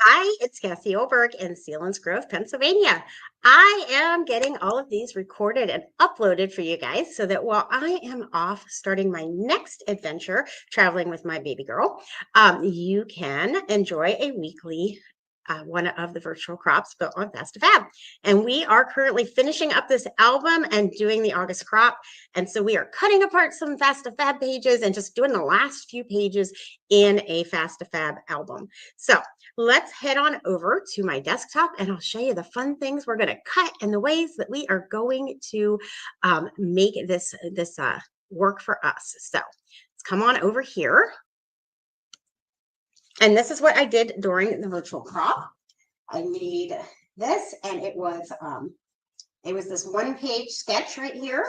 Hi, it's Cassie Oelberg in Selinsgrove, Pennsylvania. I am getting all of these recorded and uploaded for you guys so that while I am off starting my next adventure traveling with my baby girl, you can enjoy a weekly one of the virtual crops built on Fast2Fab. And we are currently finishing up this album and doing the August crop. And so we are cutting apart some Fast2Fab pages and just doing the last few pages in a Fast2Fab album. So let's head on over to my desktop and I'll show you the fun things we're going to cut and the ways that we are going to make this work for us. So let's come on over here. And this is what I did during the virtual crop. I made this, and it was this one-page sketch right here.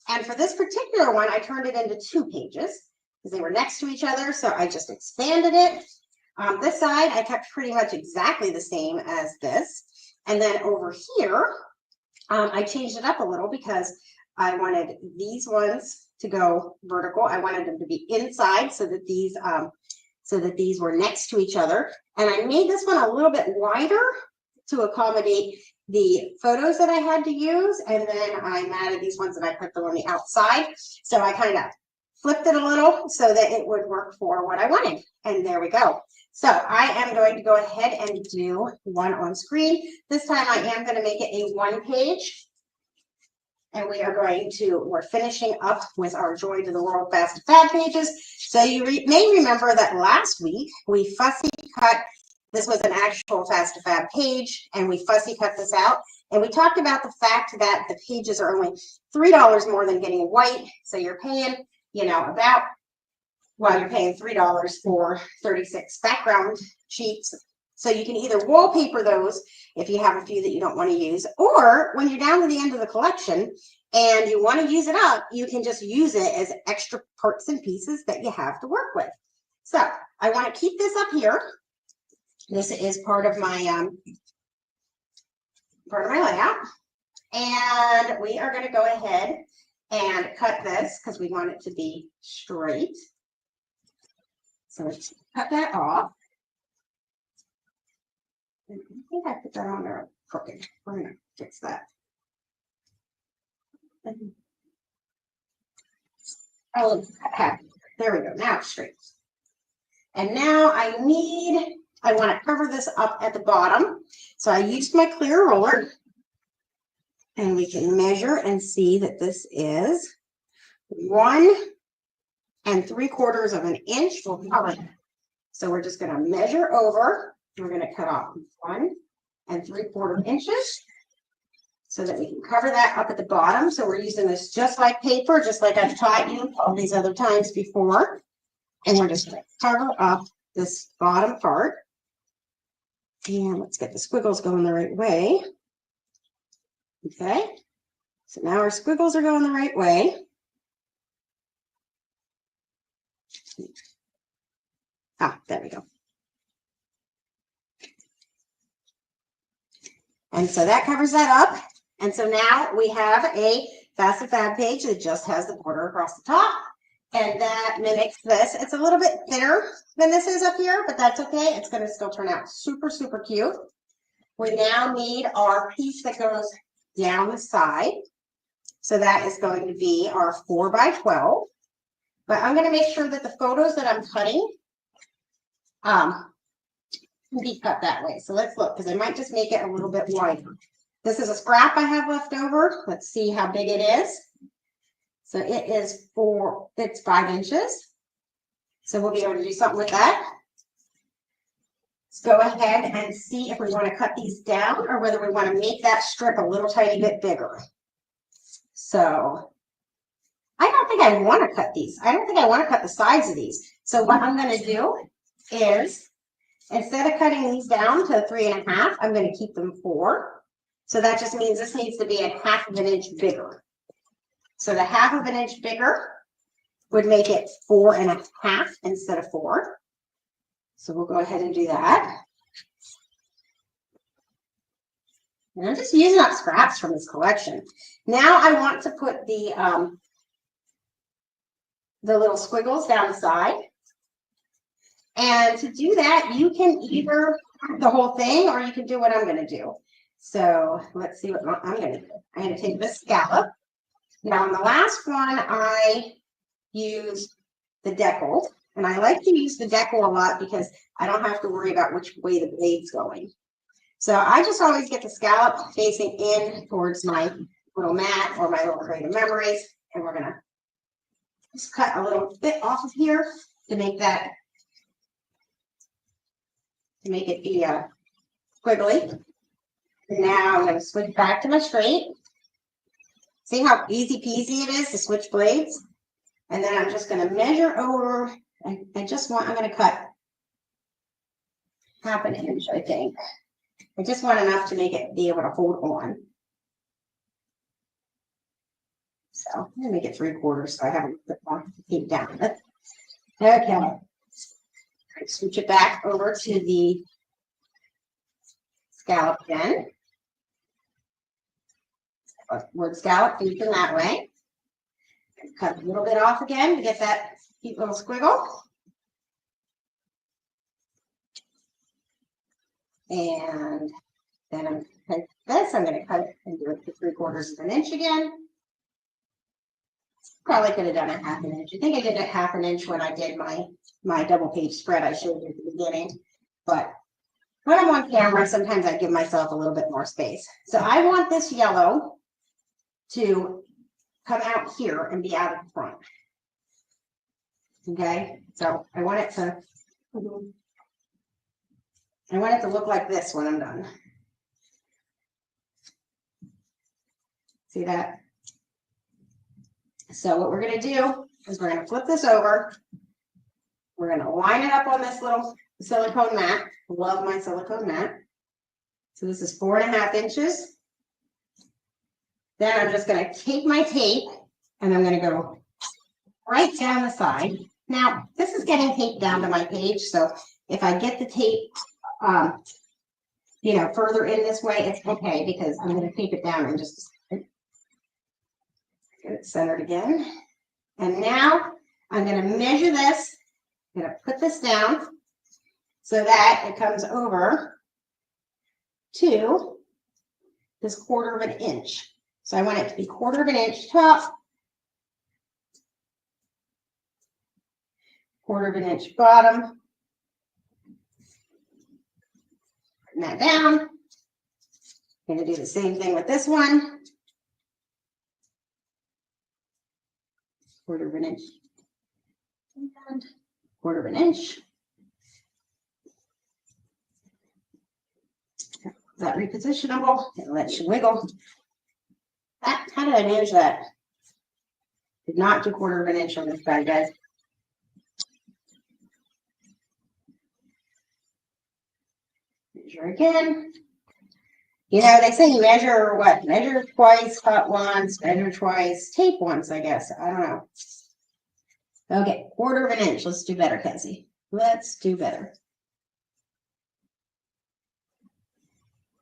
And for this particular one, I turned it into 2 pages because they were next to each other. So I just expanded it. This side, I kept pretty much exactly the same as this. And then over here, I changed it up a little because I wanted these ones to go vertical. I wanted them to be inside so that these were next to each other. And I made this one a little bit wider to accommodate the photos that I had to use. And then I added these ones and I put them on the outside. So I kind of flipped it a little so that it would work for what I wanted. And there we go. So I am going to go ahead and do one on screen. This time I am going to make it a 1-page. And we're finishing up with our Joy to the World Fast2Fab pages. So you may remember that last week we fussy cut, this was an actual Fast2Fab page, and we fussy cut this out. And we talked about the fact that the pages are only $3 more than getting white. So you're paying, you're paying $3 for 36 background sheets. So you can either wallpaper those if you have a few that you don't want to use, or when you're down to the end of the collection and you want to use it up, you can just use it as extra parts and pieces that you have to work with. So I want to keep this up here. This is part of my layout. And we are going to go ahead and cut this because we want it to be straight. So let's cut that off. I think I put that on there crooked. We're going to fix that. Oh, there we go. Now it's straight. And now I want to cover this up at the bottom. So I used my clear roller. And we can measure and see that this is 1 3/4 of an inch. We'll cover it. So we're just going to measure over. We're going to cut off 1 3/4 inches so that we can cover that up at the bottom. So we're using this just like paper, just like I've taught you all these other times before. And we're just going to cover up this bottom part. And let's get the squiggles going the right way. Okay. So now our squiggles are going the right way. There we go. And so that covers that up. And so now we have a Fast2Fab page that just has the border across the top. And that mimics this. It's a little bit thinner than this is up here, but that's okay. It's going to still turn out super, super cute. We now need our piece that goes down the side. So that is going to be our 4x12. But I'm going to make sure that the photos that I'm cutting can be cut that way. So let's look, because I might just make it a little bit wider. This is a scrap I have left over. Let's see how big it is. So it's 5 inches. So we'll be able to do something with that. Let's go ahead and see if we want to cut these down or whether we want to make that strip a little tiny bit bigger. So I don't think I want to cut these. I don't think I want to cut the sides of these. So what I'm going to do is, instead of cutting these down to 3.5, I'm going to keep them 4. So that just means this needs to be a 1/2 inch bigger. So the 1/2 inch bigger would make it 4.5 instead of 4. So we'll go ahead and do that. And I'm just using up scraps from this collection. Now I want to put the little squiggles down the side. And to do that, you can either the whole thing, or you can do what I'm going to do. So let's see what I'm going to do. I'm going to take this scallop. Now on the last one, I used the deckle, and I like to use the deckle a lot because I don't have to worry about which way the blade's going. So I just always get the scallop facing in towards my little mat or my little crate of memories, and we're going to just cut a little bit off of here to make that, to make it be squiggly. And now I'm going to switch back to my straight. See how easy peasy it is to switch blades? And then I'm just going to measure over. I'm going to cut 1/2 inch, I think. I just want enough to make it be able to hold on. So I'm going to make it 3/4 so I have a bit more tape down. Okay. Switch it back over to the scallop again. Word scallop facing that way. Cut a little bit off again to get that cute little squiggle. And then I'm going to take this, I'm going to cut it and do it to 3/4 inch again. Probably could have done a 1/2 inch. I think I did a 1/2 inch when I did my double page spread I showed you at the beginning. But when I'm on camera, sometimes I give myself a little bit more space. So I want this yellow to come out here and be out of the front. Okay, so I want it to look like this when I'm done. See that? So what we're going to do is we're going to flip this over. We're going to line it up on this little silicone mat. Love my silicone mat. So this is 4.5 inches. Then I'm just going to take my tape and I'm going to go right down the side. Now, this is getting taped down to my page, so if I get the tape, further in this way, it's okay because I'm going to tape it down in just a second. Get it centered again. And now I'm going to measure this. I'm going to put this down so that it comes over to this 1/4 inch. So I want it to be 1/4 inch top, 1/4 inch bottom. Putting that down. I'm going to do the same thing with this one. 1/4 inch and 1/4 inch. Is that repositionable? It lets you wiggle. How did I manage that? Did not do 1/4 inch on this side, guys. Measure again. You know, they say measure what? Measure twice, cut once, measure twice, tape once, I guess. I don't know. Okay, 1/4 inch. Let's do better, Cassie. Let's do better.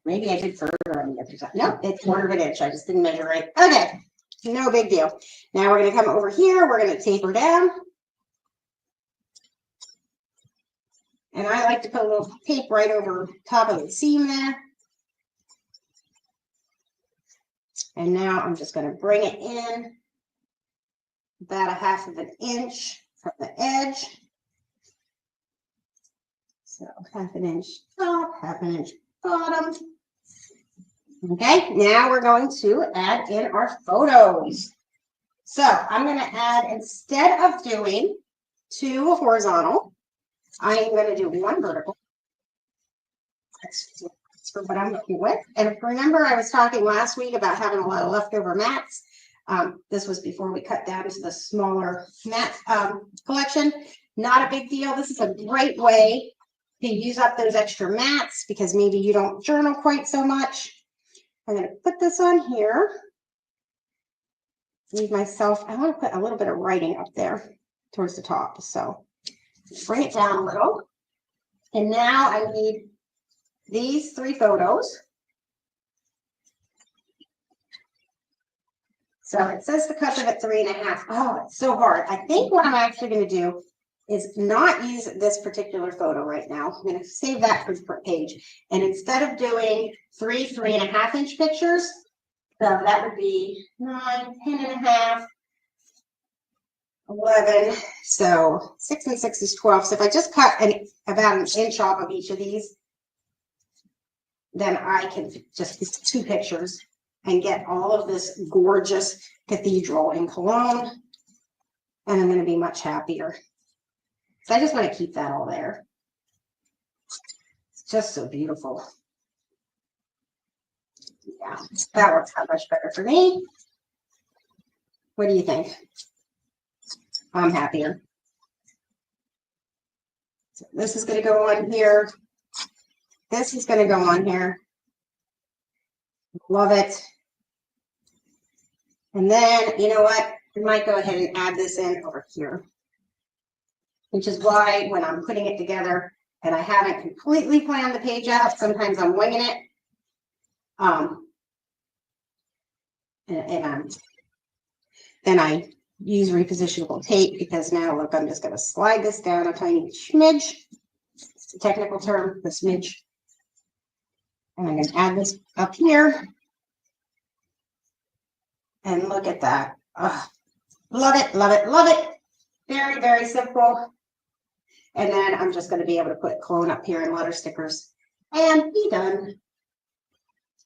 Maybe I did further on the other side. No, it's 1/4 inch. I just didn't measure right. Okay, no big deal. Now we're going to come over here. We're going to taper down. And I like to put a little tape right over top of the seam there. And now I'm just going to bring it in about 1/2 inch from the edge. So 1/2 inch top, 1/2 inch bottom. Okay, now we're going to add in our photos. So I'm going to add, instead of doing 2 horizontal, I am going to do 1 vertical. That's for what I'm looking with. And remember, I was talking last week about having a lot of leftover mats. This was before we cut down to the smaller mat collection. Not a big deal. This is a great way to use up those extra mats because maybe you don't journal quite so much. I'm going to put this on here. Leave myself, I want to put a little bit of writing up there towards the top. So bring it down a little. And now I need these 3 photos. So it says to cut them at 3.5. Oh, it's so hard. I think what I'm actually going to do is not use this particular photo right now. I'm going to save that for the front page. And instead of doing 3.5 inch pictures, so that would be 9, 10.5, 11. So 6 and 6 is 12. So if I just cut about an inch off of each of these, then I can just do 2 pictures and get all of this gorgeous cathedral in Cologne. And I'm going to be much happier. So I just want to keep that all there. It's just so beautiful. Yeah, that works out much better for me. What do you think? I'm happier. So this is going to go on here. This is going to go on here. Love it. And then, you know what? We might go ahead and add this in over here. Which is why when I'm putting it together and I haven't completely planned the page out, sometimes I'm winging it. Then I use repositionable tape because now, look, I'm just going to slide this down a tiny smidge. It's a technical term, the smidge. And I'm going to add this up here. And look at that. Oh, love it, love it, love it. Very, very simple. And then I'm just going to be able to put Cologne up here and letter stickers and be done.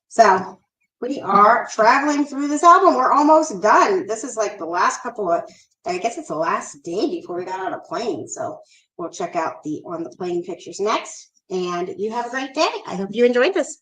So we are traveling through this album. We're almost done. This is like the last couple of, I guess it's the last day before we got on a plane. So we'll check out the on the plane pictures next. And you have a great day. I hope you enjoyed this.